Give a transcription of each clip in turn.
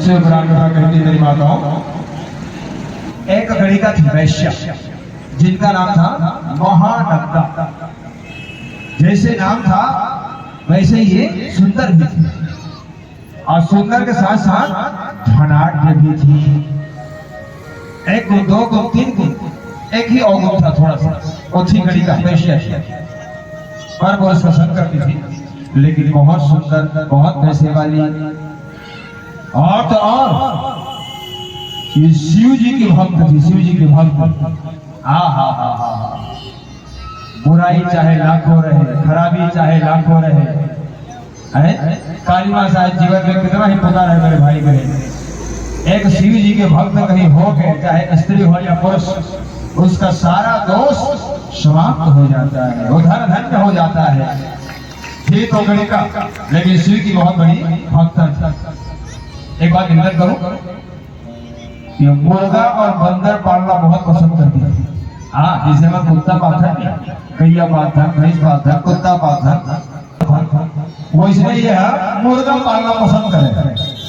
शिव पुराण कथा कहती मेरी माताओं, एक गणिका थी वैश्या, जिनका नाम था महानंदा। जैसे नाम था वैसे ये सुंदर भी थी, और सुंदर के साथ साथ धनाढ्य भी थी। एक गुण, दो गुण, तीन गुण, एक ही अवगुण था थोड़ा सा। वो थी गणिका वैश्या, पर वो उसका संग करती थी, लेकिन बहुत सुंदर, बहुत पैसे वाली। और तो और ये शिव जी की भक्त थी, शिव जी की भक्त। हा बुराई चाहे लाखों रहे, खराबी चाहे लाखों रहे, काली माँ शायद जीवन में कितना ही पुकार है मेरे भाई बहन। एक शिव जी के भक्त कहीं हो गए, चाहे स्त्री हो या पुरुष, उसका सारा दोष समाप्त हो जाता है, वो धन्य हो जाता है। ये तो गणिका, लेकिन शिव की बहुत बड़ी भक्त। एक बात निवेदन करूं, ये मुर्गा और बंदर पालना बहुत पसंद करती है। हाँ, जिसे मैं कुत्ता पालता नहीं, गैया पालता, भैंस पालता, कुत्ता पालता, वो इसलिए ये है मुर्गा पालना पसंद करे।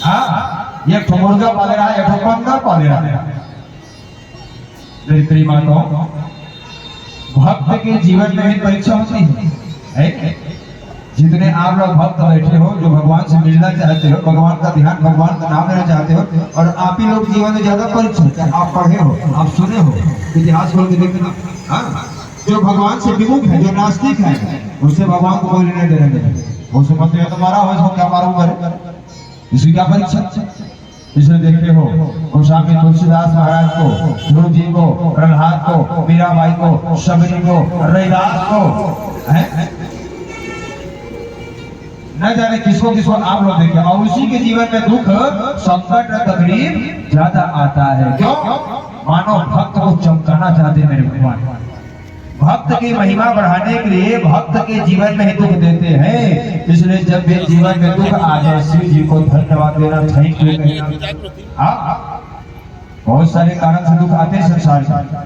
हाँ, ये तो मुर्गा पाले रहा है, एक बंदर पाले रहा है। मेरी माताओं, भक्त के जीवन में ही परीक्षा होती है। जितने आप लोग भक्त बैठे हो, जो भगवान से मिलना चाहते हो, भगवान का ध्यान, भगवान का नाम लेना चाहते हो, और आप ही लोग जीवन में ज्यादा परीक्षा, आप पढ़े हो, आप सुने हो, इतिहास खोल के देखना। हाँ, जो भगवान से विमुख है, जो नास्तिक है, उससे भगवान को कोई लेने देने नहीं। वो समझते हैं तुम्हारा हो, इसको क्या मालूम करे, इसकी क्या परीक्षा। इसलिए देखते हो गोस्वामी तुलसीदास महाराज को, ध्रुव जी को, प्रहलाद को, मीराबाई को, शबरी को, रैदास को, न जाने किसको किसको आप लोग देखें, और उसी के जीवन में दुख, संकट, तकलीफ ज्यादा आता है। क्यों? मानो भक्त को चमकाना चाहते मेरे भगवान, भक्त की महिमा बढ़ाने के लिए भक्त के जीवन में ही दुख देते हैं। इसलिए जब भी जीवन में दुख आ जाए, शिव जी को धन्यवाद देना, थैंक यू कहना। बहुत सारे कारण से दुख आते हैं संसार में।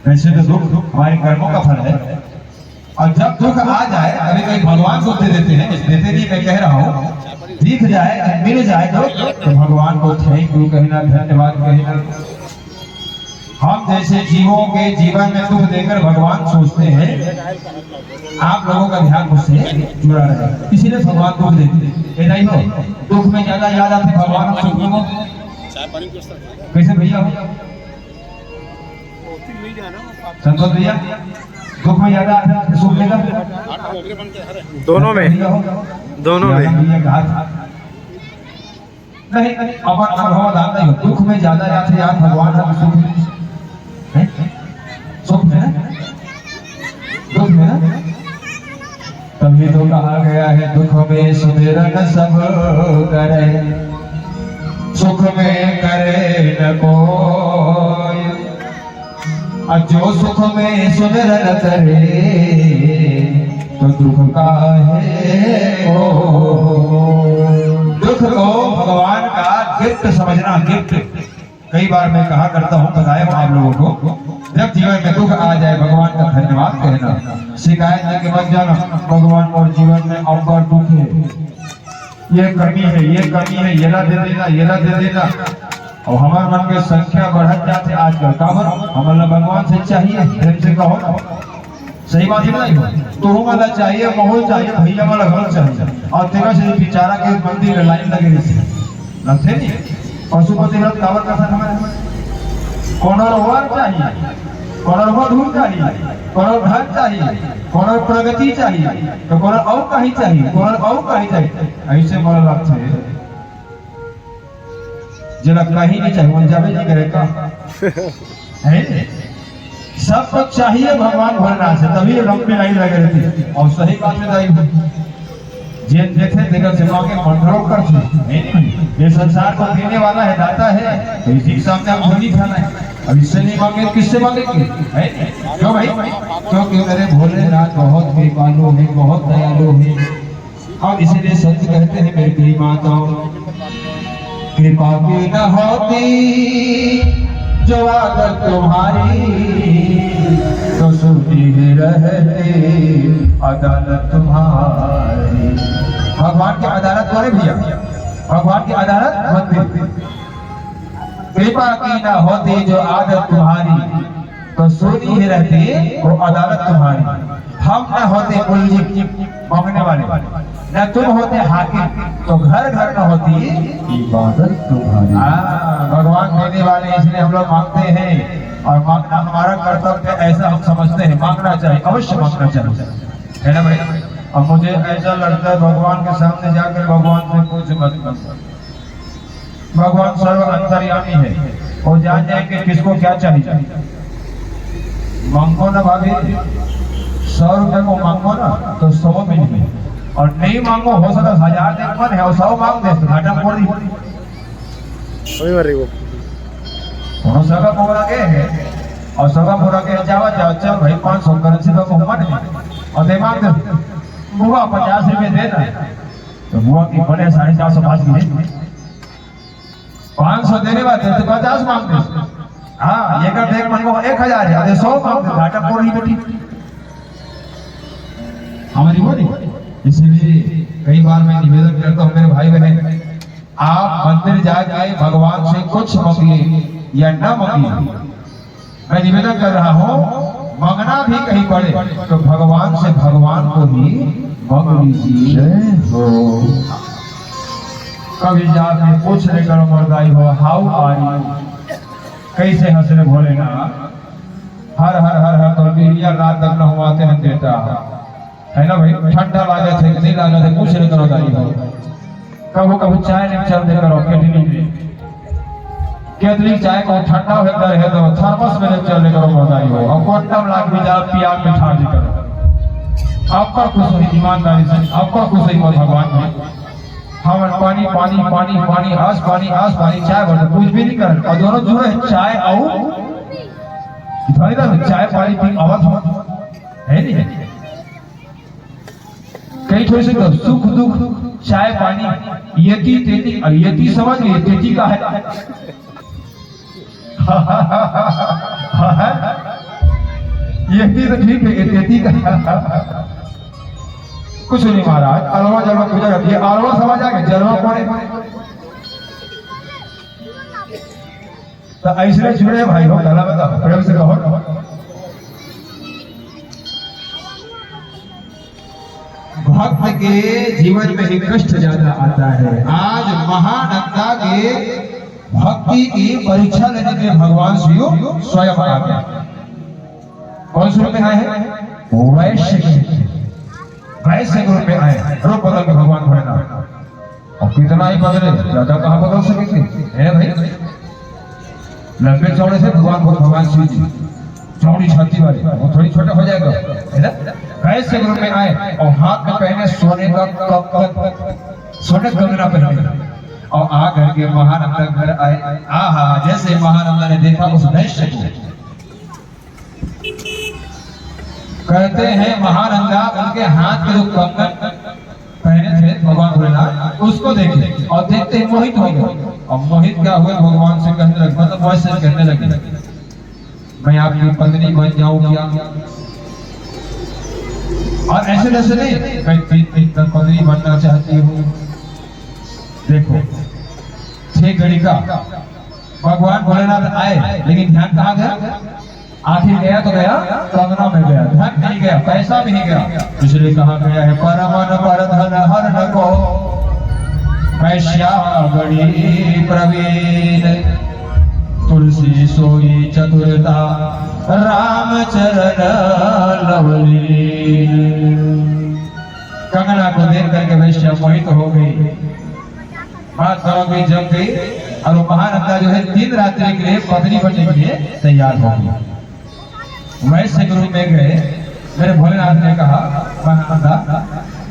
वैसे तो दुख हमारे कर्मों का फल है, और जब दुख आ जाए, कभी कभी भगवान को दे देते हैं, देते नहीं, मैं कह रहा हूँ, दिख जाए, मिल जाए तो भगवान को थैंक यू कहना, धन्यवाद कहना। हम जैसे जीवों के जीवन में दुख देकर भगवान सोचते हैं आप लोगों का ध्यान मुझसे जुड़ा रहे, इसीलिए भगवान दुख देते हैं। नहीं हो दुख में ज्यादा याद आते भगवान, कैसे भैया संतोष भैया, दुख में ज्यादा आता है, सुख में दोनों में नहीं, अपन दुख में ज्यादा याद भगवान है, सुख में ना, दुख में ना। तभी तो कहा गया है, दुख में सुमिरन सब करे, सुख में करे न कोई, और जो सुख में सुमिरन करे तो दुख का है ओ। दुख को भगवान का गिफ्ट समझना, गिफ्ट। कई बार मैं कहा करता हूँ, बताया हूँ आप लोगों को, जब जीवन में दुख आ जाए भगवान का धन्यवाद कहना, शिकायत लेके मत जाना भगवान और जीवन में अवसर दुख है, ये कमी है, ये कमी है, ये ना दे देना, ये ना दे देना। और हमारे मन की संख्या बढ़त जाते आजकल, काबर हमारा भगवान से चाहिए, प्रेम से कहो ना, सही बात है नहीं, तो वाला चाहिए, माहौल चाहिए, भैया वाला घर चाहिए, और तेरा से बेचारा के मंदिर लाइन लगे लगते नहीं। पशुपति व्रत काबर का हमारे कौन चाहिए, कौन वधू चाहिए, कौन घर चाहिए, कौन प्रगति चाहिए, तो कौन और कहीं चाहिए, कौन और कहीं चाहिए, ऐसे बोला लगता है जरा कहीं नहीं चाहिए, वहां जावे जी करेगा है। सब कुछ चाहिए भगवान भोलेनाथ से, तभी लंबी लाइन लगे रहती। और सही बात में दाई जे देखे देखा से मांगे मंडलों कर नहीं, ये संसार को देने वाला है, दाता है, तो इसी के सामने हम भोली खाना है। अब इससे नहीं मांगे किससे मांगेंगे, है क्यों भाई? क्योंकि मेरे भोलेनाथ बहुत कृपालु है, बहुत दयालु है। और इसीलिए संत कहते हैं मेरी प्रिय माताओं, कृपा की न होती जो आदत तुम्हारी, तो सुनी रहते अदालत तुम्हारी। भगवान की अदालत कौन है भैया? भगवान की अदालत मंदिर। कृपा की ना होती जो आदत तुम्हारी, तो सोनी ही रहती वो अदालत तुम्हारी। हम न होते कुलजी मांगने वाले, न तुम होते हाकिम, तो घर घर न होती इबादत तुम्हारी। भगवान देने वाले, इसलिए हम लोग मांगते हैं, और मांगना हमारा कर्तव्य ऐसा हम समझते हैं। मांगना चाहिए, अवश्य मांगना चाहिए, है ना भाई। अब मुझे ऐसा लगता है भगवान के सामने जाकर भगवान से पूछ मत। भगवान सर्व अंतर्यामी है, वो जान जाए कि किसको क्या चाहिए। मांगो ना भाभी, 100 रुपए को मांगो ना तो 100 मिलेंगे, और नहीं मांगो हो सकता 1000 देख मन है और 100 मांग दे तो घाटा पड़ रही। वो सगा पूरा के है, और सगा पूरा के जावा जाओ, चल भाई 500 करेंसी का मन है, और दे मांग दे बुआ 50 रुपए देना, तो बुआ की बड़े 450 बात की 500 देने वाले तो 50 मांग दे। हाँ, ये कर देख मन को 1000 है, 100 मांग दे, घाटा पड़ रही बेटी हमारी वो नहीं। इसलिए कई बार मैं निवेदन करता हूँ मेरे भाई बहन, आप मंदिर जाके भगवान से कुछ मांगिए या न मांगिए, मैं निवेदन कर रहा हूँ, मांगना भी कहीं पड़े तो भगवान से भगवान को ही मांग लीजिए। कभी जाके पूछ ले करो मर्दाई हो, हाउ आर यू, कैसे हंस रहे भोलेनाथ, हर हर हर हर तो बिरिया रात तक न हुआते हैं देता है ना भाई। ठंडा लागे थे कि नहीं लागे थे, पूछ ले करो दाई हो। कबो कबो चाय नहीं चल दे करो केतली में, केतली चाय को ठंडा होता है तो थर्मस में चल दे करो मर्दाई हो, और क्वांटम लाख भी जा प्यार में छाड़ दे करो। आपका खुश हो ईमानदारी से, आपका खुश हो भगवान में। हम पानी पानी पानी पानी आस पानी चाय भर कुछ भी नहीं कर, और दोनों जुड़े चाय आओ चाय पानी की आवाज है नहीं है। कई थोड़ी से सुख दुख चाय पानी यति तेती, और यति समझ गए तेती का है। यति तो ठीक है, ये तेती का कुछ नहीं महाराज। अलवा जलवा पूजा करती है, अलवा समझ आ गया, जलवा कौन है तो ऐसे जुड़े भाई हो, गला में प्रेम से कहो। भक्त के जीवन में ही कष्ट ज्यादा आता है। आज महानंदा के भक्ति की परीक्षा लेने के लिए भगवान शिव स्वयं आ गया। कौन से रूप में आए हैं? वैश्य के रूप में आए, रूप बदल के भगवान भोलेनाथ। और कितना ही बदले, ज्यादा कहाँ बदल सकेंगे, है भाई। लंबे चौड़े से भगवान शिव जी चौड़ी छाती वाले, वो थोड़ी छोटे हो जाएगा, है ना। वैश्य के रूप में आए, और हाथ में पहने सोने का सोने कंगना पहने, और आ करके महानंदा घर आए। आहा, जैसे महानंदा ने देखा उस वैश्य को, कहते हैं महानंदा उनके हाथ के जो कंगन पहने थे भगवान भोलेनाथ, उसको देखे और देखते ही मोहित हो गए। और मोहित क्या हुए, भगवान से कहने लगे, मतलब वैसे कहने लगे, मैं आपकी पत्नी बन जाऊं क्या? और ऐसे ऐसे नहीं, मैं पत्नी बनना चाहती हूँ। देखो 6 घड़ी का भगवान भोलेनाथ आए, लेकिन ध्यान कहाँ गया? आखिर गया तो गया कंगना में गया, धन नहीं गया, पैसा भी नहीं गया। इसलिए कहा गया है, परमन पर धन हर न को, वैश्या बड़ी प्रवीण, तुलसी सोई चतुरता, राम चरण लवलीन। कंगना को देख करके वैश्या मोहित हो गई, बात करोगे जम गई, और महानंदा जो है 3 रात्रि के लिए पत्नी बनने के लिए तैयार हो गई। वैश्य के रूप में गए, मेरे भोलेनाथ ने कहा, महानंदा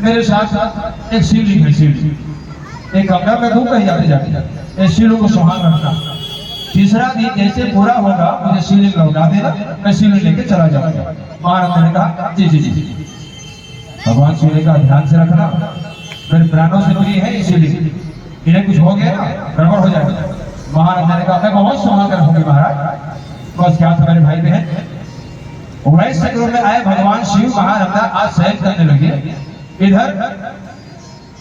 मेरे साथ एक शिवलिंग है, शिवलिंग एक कमरा में घूम कहीं जाते जाते, इस शिवलिंग को सुहाग रखना। तीसरा दिन जैसे पूरा होगा मुझे शिवलिंग लौटा देना, मैं शिवलिंग लेके चला जाऊंगा। महानंदा ने कहा जी जी जी। भगवान शिव का ध्यान से रखना, मेरे प्राणों से प्रिय है शिवलिंग, इन्हें कुछ हो गया ना गड़बड़ हो जाएगा। महानंदा ने कहा मैं बहुत सुहाग रखूंगी महाराज। बस क्या था मेरे भाई बहन, वैश्य के रूप में आए भगवान शिव, महानंदा आज शयन करने लगे। इधर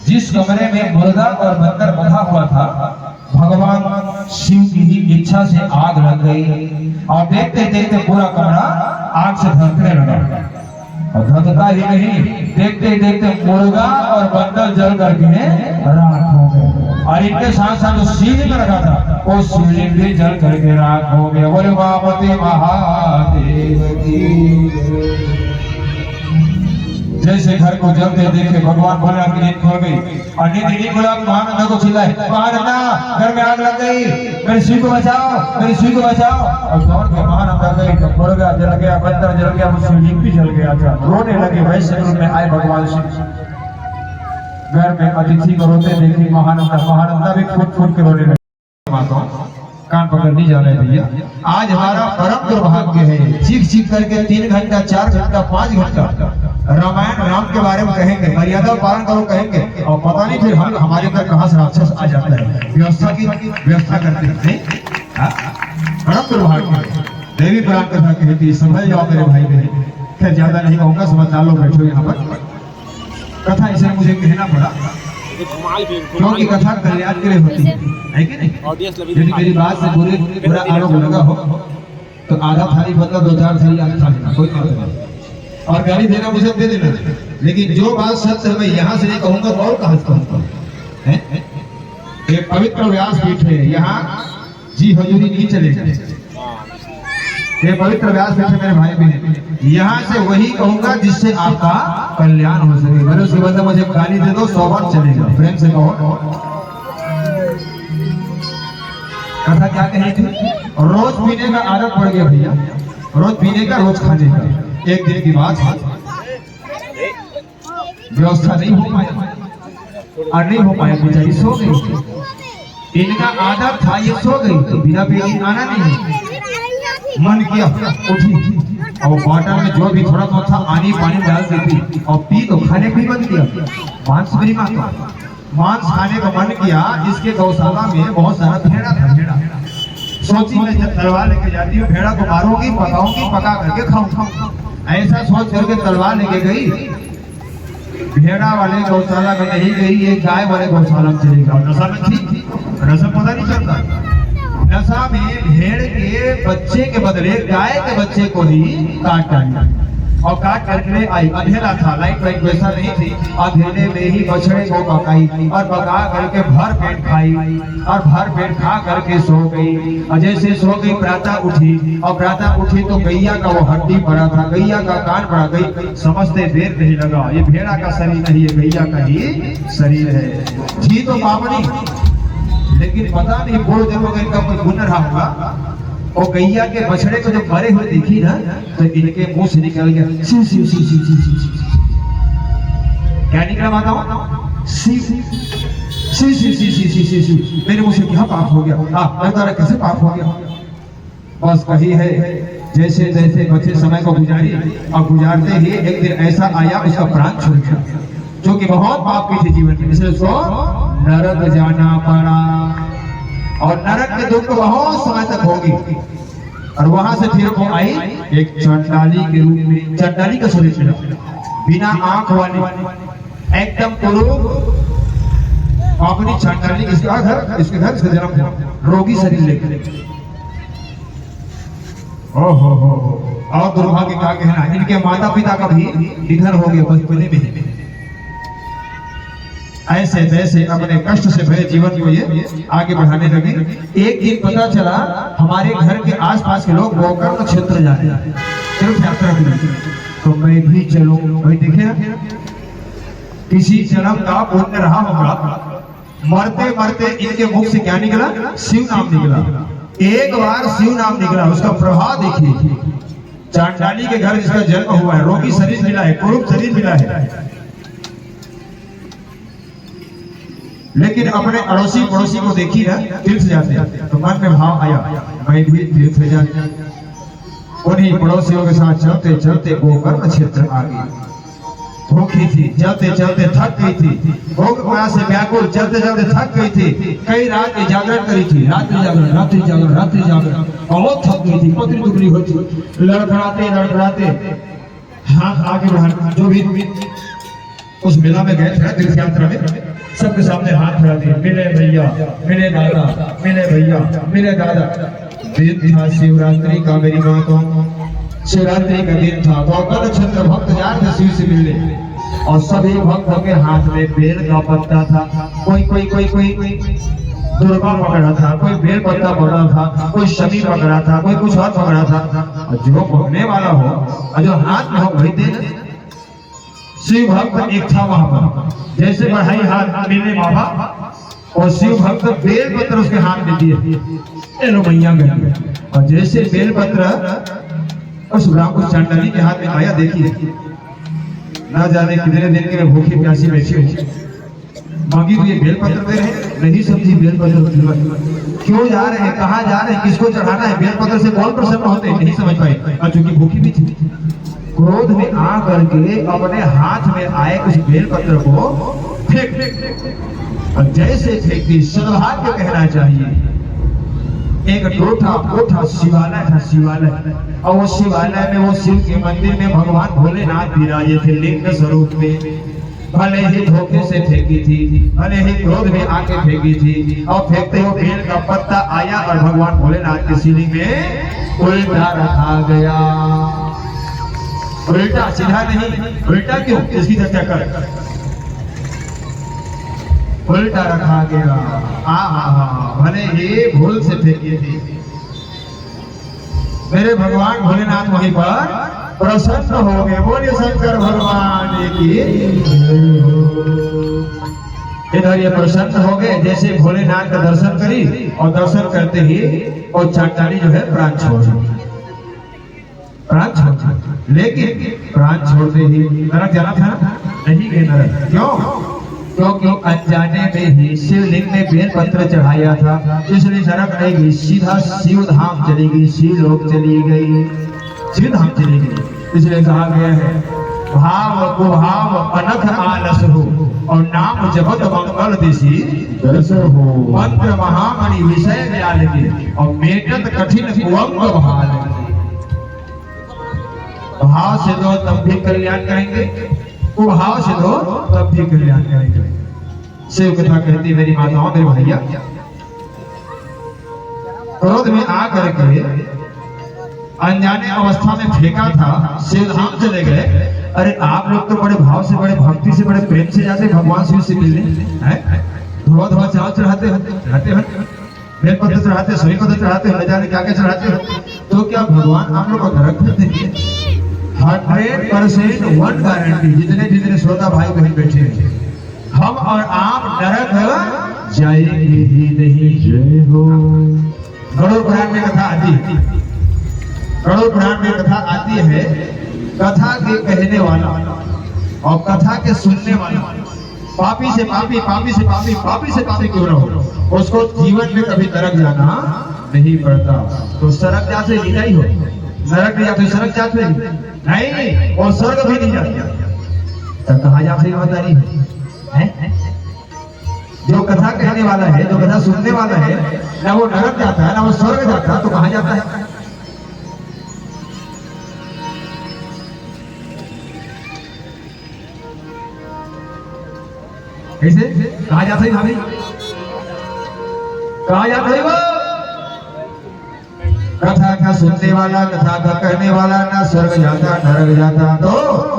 जिस कमरे में मुर्गा और बंदर बंधा हुआ था, भगवान शिव की ही इच्छा से आग लग गई और देखते देखते पूरा कमरा आग से धधकने लगा। और धधका ही नहीं, देखते देखते मुर्गा और बंदर जल करके राख हो गए। और इनके साथ साथ जो शिवलिंग रखा था वो शिवलिंग भी जल करके राख हो गया। बोले पार्वती महादेव की। जैसे घर को जलते देखे भगवान बोला कि नींद खुल गई और नींद खुला महानंदा को चिल्लाए, महानंदा घर में आग लग गई, मेरी शिव को बचाओ, मेरी शिव को बचाओ। और दौड़ के महानंदा गई तो मुर्गा जल गया, बंदर जल गया, वो शिवलिंग भी जल गया था। रोने लगे। वैसे रूप में आए भगवान शिव। घर में अतिथि को रोते देखी महानंदा भी फूट फूट के रोने लगे। कान पकड़ नहीं जा रहे भैया, आज हमारा परम दुर्भाग्य है। चीख चीख करके 3 घंटा 4 घंटा 5 घंटा रामायण राम के बारे में कहेंगे, मर्यादा पालन करो कहेंगे, और पता नहीं फिर हम हमारे अंदर कहां से राक्षस आ जाता है। व्यवस्था करते हैं। परम दुर्भाग्य। देवी पुराण कथा कहती है, समझ जाओ मेरे भाई बहन। खैर ज्यादा नहीं कहूंगा, समझदार लोग बैठो यहाँ पर। कथा इसे मुझे कहना पड़ा क्योंकि कथा कल्याण के लिए होती है कि नहीं। यदि मेरी बात से बुरा आरोप लगा हो तो आधा थाली बदला 2-4 थाली आधा थाली, कोई बात नहीं। और गाली देना मुझे दे देना, लेकिन जो बात सत्य है मैं यहाँ से नहीं कहूंगा तो और कहां से कहूंगा। एक पवित्र व्यास पीठ है, यहाँ जी हजूरी नहीं चलेगा। ये पवित्र व्यास पीठ है मेरे भाई बहन, यहाँ से वही कहूंगा जिससे आपका कल्याण हो सके। मेरे उसके बदले मुझे गाली दे दो 100 बार चलेगा। प्रेम से कहो। कथा क्या कही थी? रोज पीने का आदत पड़ गया भैया, रोज पीने का, रोज खाने का। एक दिन की बात है, व्यवस्था नहीं हो पाया और नहीं हो पाया, बेचारी सो गई। इनका आदत था ये सो गई तो बिना पिए आना नहीं। मन किया उठी और वाटर में जो भी थोड़ा बहुत था पानी डाल देती और पी तो खाने भी बंद किया। मांस खाने का मन किया। इसके गौशाला में बहुत सारा भेड़ा था। भेड़ा सोची मैं जब तलवार लेके जाती हूँ, भेड़ा को मारूंगी, पकाऊंगी, पका करके खाऊंगा। ऐसा सोच करके तलवार लेके गई। भेड़ा वाले गौशाला में नहीं गई, ये गाय वाले गौशाला में चली गई। नशा में थी, नशा पता नहीं चलता। नशा में भेड़ के बच्चे के बदले गाय के बच्चे को ही काट डाली और काट करके आई। अंधेरा था, लाइट वाइट वैसा नहीं थी। अंधेरे में ही बछड़े को पकाई और पका करके भर पेट खाई और भर पेट खा करके सो गई। और जैसे सो गई प्रातः उठी और प्रातः उठी तो गैया का वो हड्डी पड़ा था, गैया का कान पड़ा। गई समझते देर नहीं लगा, ये भेड़ा का शरीर नहीं है, गैया का ही शरीर है। थी तो पावनी, लेकिन पता नहीं बोल जब इनका कोई गुण रहा होगा। और गैया के बछड़े को जब मरे हुए देखी ना तो इनके मुंह से निकल गया शिव शिव शिव शिव शिव शिव। क्या निकला बताओ? शिव शिव शिव शिव शिव शिव शिव। मेरे मुंह से क्या पाप हो गया? मैं कैसे पाप हो गया? बस कही है जैसे जैसे बचे समय को गुजारी और गुजारते ही एक दिन ऐसा आया उसका प्राण छूट गया, जो कि बहुत पाप की थी जीवन में, इसलिए उसको नरक जाना पड़ा। और नरक के दुख बहुत समय तक होगी। और वहां से फिर वो आई एक चंडाली के रूप में। चंडाली का शरीर मिला, बिना आंख वाली, एकदम कुरूप अपनी चंडाली। इसके घर से जन्म हुआ, रोगी शरीर लेकर। ओहो हो। और दुर्भाग्य का कहना, इनके माता पिता का भी निधन हो गया बचपने में ही। ऐसे तैसे अपने कष्ट से भरे जीवन को ये आगे बढ़ाने लगे। एक दिन पता चला हमारे घर के आसपास के लोग गोकर्ण क्षेत्र जा रहे हैं तीर्थ यात्रा के लिए, तो मैं भी चलूं। भाई देखे किसी जन्म का पुण्य रहा होगा। मरते मरते इनके मुख से क्या निकला? शिव नाम निकला। एक बार शिव नाम निकला, उसका प्रभाव देखिए। चांडाली के घर जिसका जन्म हुआ है, रोगी शरीर मिला है, कुरूप शरीर मिला है, लेकिन अपने अड़ोसी पड़ोसी को देखी ना तीर्थ जाते तो मन में भाव आया मैं भी तीर्थ जाता। उन्हीं पड़ोसियों के साथ चलते चलते गोकर्ण क्षेत्र आ गई। भूखी थी, चलते चलते थक गई थी, भूख प्यास से व्याकुल चलते चलते थक गई थी। कई रात में जागरण करी थी, रात्रि जागरण बहुत थक गई थी, पतली दुबली हुई थी। लड़खड़ाते हाँ आगे बढ़ा। जो भी उस मेला में गए थे तीर्थ यात्रा में, सबके सामने हाथ खड़ा दिए, मिले भैया, मिले दादा, मिले भैया, मिले दादा। दिन था शिवरात्रि का मेरी माता, शिवरात्रि का दिन था। तो अकल छत्र भक्त जा रहे थे शिव से मिलने, और सभी भक्तों के हाथ में बेल का पत्ता था। कोई दुर्गा पकड़ा था, कोई बेल पत्ता पकड़ा था, कोई शमी पकड़ा था, कोई कुछ और पकड़ा था। और जो पकड़ने वाला हो और जो हाथ में हो वही दे। शिव भक्त एक था वहां पर, जैसे बढ़ाई हाथ मिलने बाबा, और शिव भक्त बेल पत्र उसके हाथ में दिए, लो मैया गई। और जैसे बेल पत्र उस रामकुश चांडाली के हाथ में आया, देखिए ना जाने कितने दिन के भूखी प्यासी बैठी हो, मांगी हुई बेल पत्र दे रहे, नहीं समझी बेल पत्र क्यों जा रहे हैं, कहाँ जा रहे हैं, किसको चढ़ाना है, बेल पत्र से कौन प्रसन्न होते हैं, नहीं समझ पाए। और चूंकि भूखी भी थी, क्रोध में आ करके अपने हाथ में आए उस बेल पत्र को फेंक, और जैसे फेंकती सद्भाग्य कहना चाहिए। एक कोठा शिवालय था, शिवालय, और वो शिवालय में वो शिव के मंदिर में भगवान भोलेनाथ विराजे थे लिंग स्वरूप में। भले ही धोखे से फेंकी थी, भले ही क्रोध में आके फेंकी थी, और फेंकते हुए बेल का पत्ता आया और भगवान भोलेनाथ के शिवलिंग में उल्टा रखा गया। उल्टा, सीधा नहीं, उल्टा क्यों, इसकी चर्चा कर। उल्टा रखा गया, भले ही भूल से फेंकी थी। मेरे भगवान भोलेनाथ वहीं पर प्रसन्न हो गए। बोलिए शंकर भगवान की। इधर ये प्रसन्न हो गए, जैसे भोलेनाथ का दर्शन करी, और दर्शन करते ही और चांडाली जो है प्राण छोड़ लेकिन प्राण छोड़ते ही नरक जाना था ना, नहीं गए नरक। क्यों? क्योंकि अनजाने में ही शिवलिंग में बेल पत्र चढ़ाया था, इसलिए नरक नहीं गई, सीधा शिव धाम चली गई, शिव लोक चली गई, शिव धाम चली गई। इसलिए कहा गया है, भाव कुभाव अनख आलस हो, और नाम जपत मंगल दिशि दर्श हो। मंत्र महामणि विषय ज्ञान के, और मेटत कठिन कुअंग भाल। भाव से दो तब भी कल्याण करेंगे, कुभाव से दो तब भी कल्याण करेंगे। शिव कथा कहती मेरी माताओं मेरे भैया, क्रोध में आ करके अनजाने अवस्था में फेंका था, शिव धाम चले गए। अरे आप लोग तो बड़े भाव से, बड़े भक्ति से, बड़े प्रेम से जाते भगवान शिव से मिलने, धोआ धोआ चावल चढ़ाते हैं, बेल पत्र चढ़ाते, सोई पत्र चढ़ाते, न जाने क्या क्या चढ़ाते हैं। तो क्या भगवान आप लोग को नरक देंगे? 100% वन गारंटी, जितने श्रोता भाई बहन बैठे हैं, हम और आप नरक जाएंगे ही नहीं। जय हो। गरुड़ पुराण में कथा आती है, गरुड़ पुराण में कथा आती है, कथा के कहने वाला और कथा के सुनने वाला पापी से पापी, पापी से पापी, पापी से पापी क्यों न हो, उसको जीवन में कभी नरक जाना नहीं पड़ता। तो सड़क जा से ही हो, नरक नहीं जाते, सड़क जाते नहीं, और स्वर्ग भी नहीं जाते। तो कहा जा से बताइए है? जो कथा कहने वाला है, जो कथा सुनने वाला है, ना वो नरक जाता है ना वो स्वर्ग जाता है, तो कहां जाता है? कैसे कहा जाता है भाभी, कहा जाता है वो कथा का सुनने वाला, कथा का कहने वाला ना स्वर्ग जाता नरक जाता, तो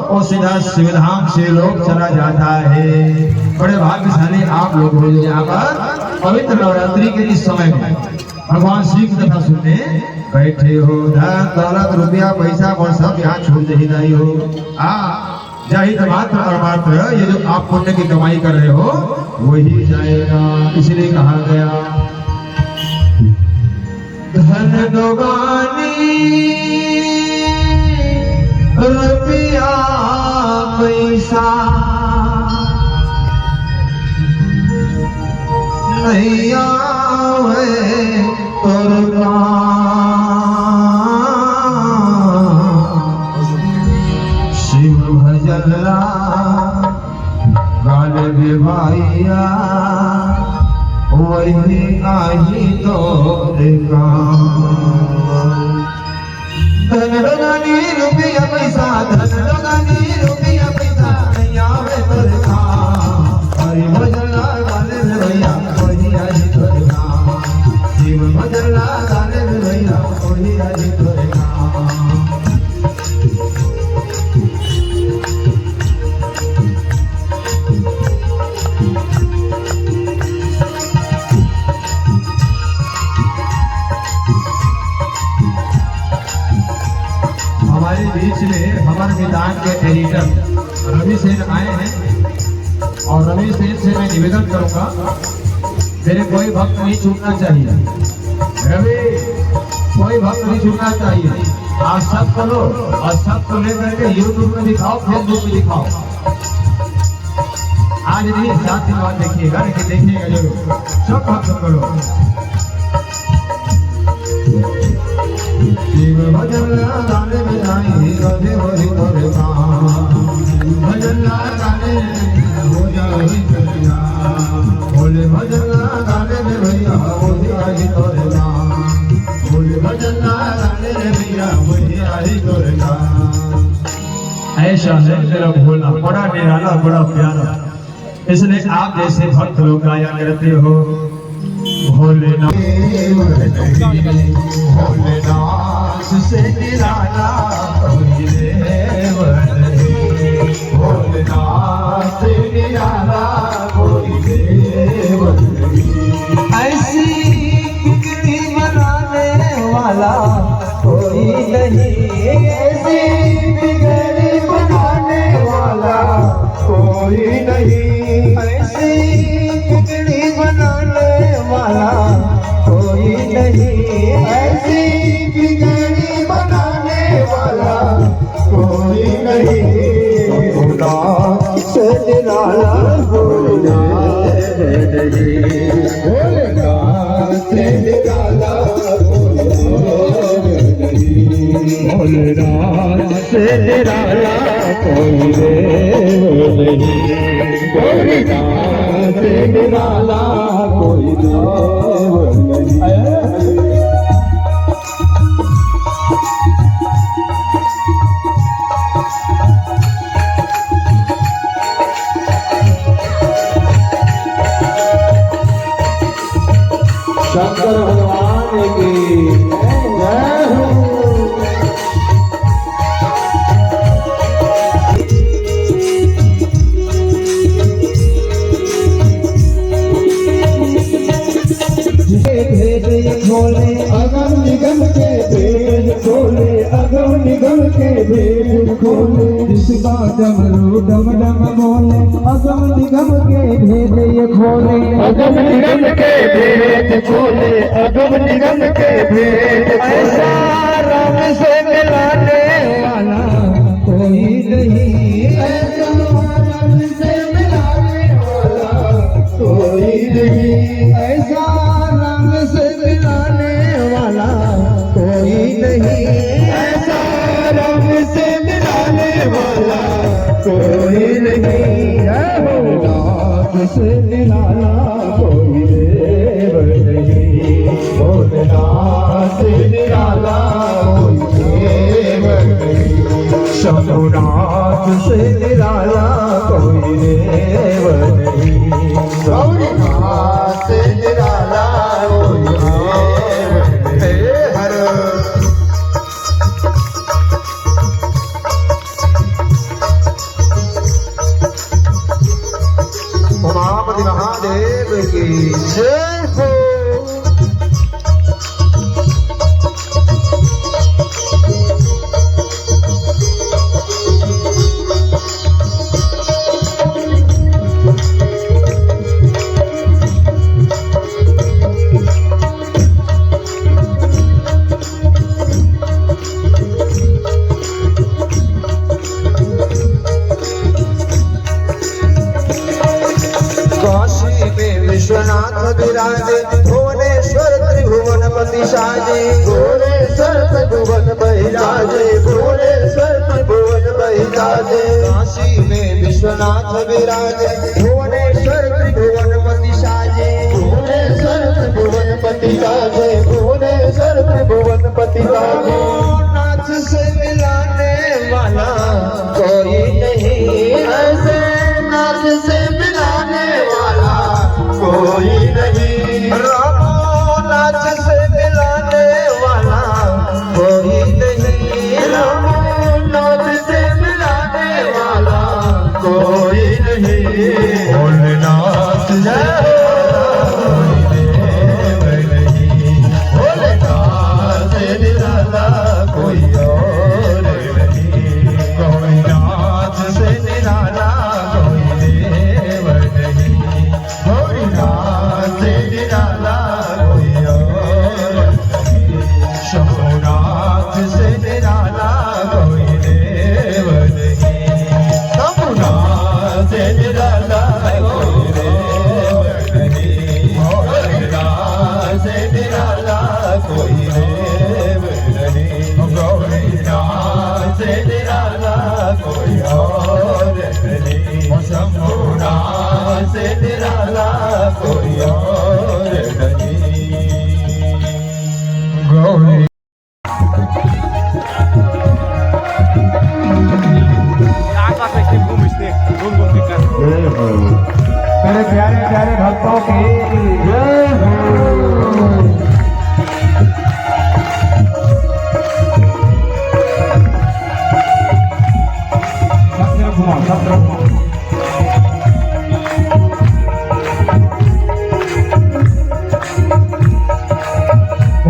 वो सीधा शिवधाम से लोग चला जाता है। बड़े भाग्यशाली आप लोग हो जो यहाँ पर पवित्र नवरात्रि के इस समय में भगवान शिव की कथा सुनने बैठे हो। धन दौलत रुपया पैसा और सब यहाँ छूट नहीं हो, जाहिर मात्र और मात्र ये जो आप पुण्य की कमाई कर रहे हो वही जाएगा। इसलिए कहा गया धन दोगानी रुपया पैसा नहीं आवे तो शिव भजला गाल भाइया वही आही तो धन लगानी रुपया पैसा, धन लगानी रुपया पैसा नहीं आवे तो हरि भजला रवि सेन आए हैं और रवि सेन से मैं निवेदन करूंगा, मेरे कोई भक्त नहीं छूटना चाहिए। रवि, कोई भक्त नहीं छूटना चाहिए। आप सब करो और सबको लेकर के यूट्यूब में दिखाओ, फेसबुक में दिखाओ। आज नहीं, 7 दिन बाद देखिएगा, लेकिन देखिएगा जरूर। सब भक्त करो। शिव भजन गाने में जाए रोजे होली तोरे भजन गाने हो जाए करिया, बोले भजन गाने में भैया हो जाए तोरे बोले भजन गाने में भैया हो जाए तोरे। ऐसा है तेरा भोला, बड़ा निराला, बड़ा प्यारा, इसलिए आप जैसे भक्त लोग गाया करते हो। भोलेनाथ से निराला कोई देव नहीं, भोलेनाथ से निराला कोई देव नहीं। ऐसी बिगड़ी बनाने वाला कोई नहीं, ऐसी बिगड़ी बनाने वाला कोई नहीं, ऐसी बिगड़ी बनाने वाला कोई नहीं, ऐसी बिगड़ी बनाने वाला कोई नहीं। भोलेनाथ से निराला कोई नहीं, भोलेनाथ से निराला कोई नहीं, भोलेनाथ से निराला कोई देव नहीं, भोलेनाथ से निराला कोई देव नहीं। शंकर भगवान की जय हो। खोले अगम निगम के भेद खोले, अगम निगम के भेद खोले, जिसका डमरू डम डम बोले, अगम निगम के भेद ये खोले, अगम निगम के भेद खोले, अगम निगम के भेद। ऐसा राम से मिलाने वाला कोई नहीं, ऐसा राम से मिलाने वाला कोई नहीं, ऐसा राम से मिलाने वाला कोई नहीं, ऐसा राम से मिलाने वाला कोई नहीं। भोलेनाथ से निराला कोई देव नहीं, भोलेनाथ से निराला कोई देव नहीं, शंभुनाथ से निराला कोई देव नहीं, गौरीनाथ से निराला कोई देव नहीं। हर उमापति महादेव की जय हो। विश्वनाथ विराजे भुवनेश्वर त्रिभुवनपति साजे, भुवनेश्वर त्रिभुवन बहिराजे, भुवनेश्वर त्रिभुवन बहिराजे। काशी में विश्वनाथ विराजे भुवनेश्वर त्रिभुवनपति साजे, भुवनेश्वर त्रिभुवनपति साजे, भुवनेश्वर त्रिभुवनपति साजे। नाथ से मिलाने वाला कोई नहीं, ऐसे नाथ से मिलाने वाला कोई नहीं, रामनाथ से मिलाने वाला कोई नहीं, रामनाथ से मिलाने वाला कोई नहीं, भोलेनाथ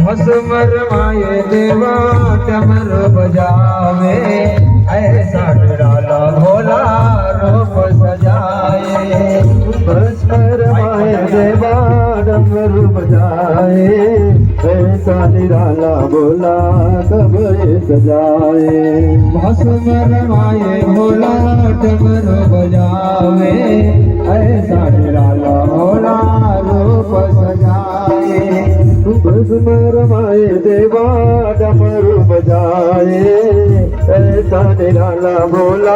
भस्म रमाए देवा डमर बजावे, ऐसा निराला भोला रूप सजाए। भस्म रमाए देवा डमरू बजाए, ऐसा निराला भोला कबरे सजाए। भस्म रमाए भोला डमर बजावे, ऐसा निराला भोला रूप सजाए। भस्म रमाए देवा डमरू बजाए, ऐसा निराला भोला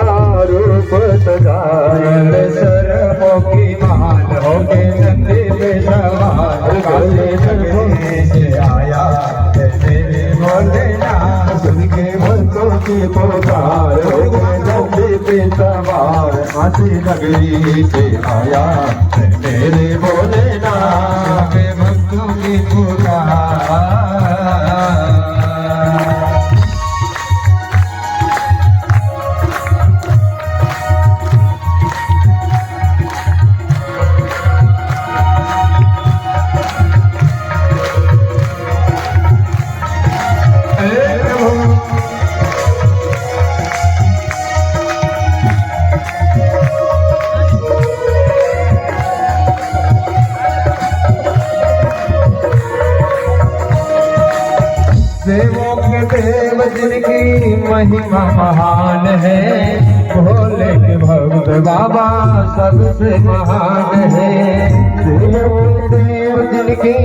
रूप सजाए। सरमुखी मान हो के नंदी पे सवार, काले नगरी से आया है मेरे भोलेनाथ। सुन के भक्तों की पुकार, हो गए नंदी पे सवार, काशी नगरी से आया है मेरे भोलेनाथ। के भक्तों की पुकार। देवों के देव जिनकी महिमा महान है, भोले के भक्त बाबा सबसे महान है। देवों के देव जिनकी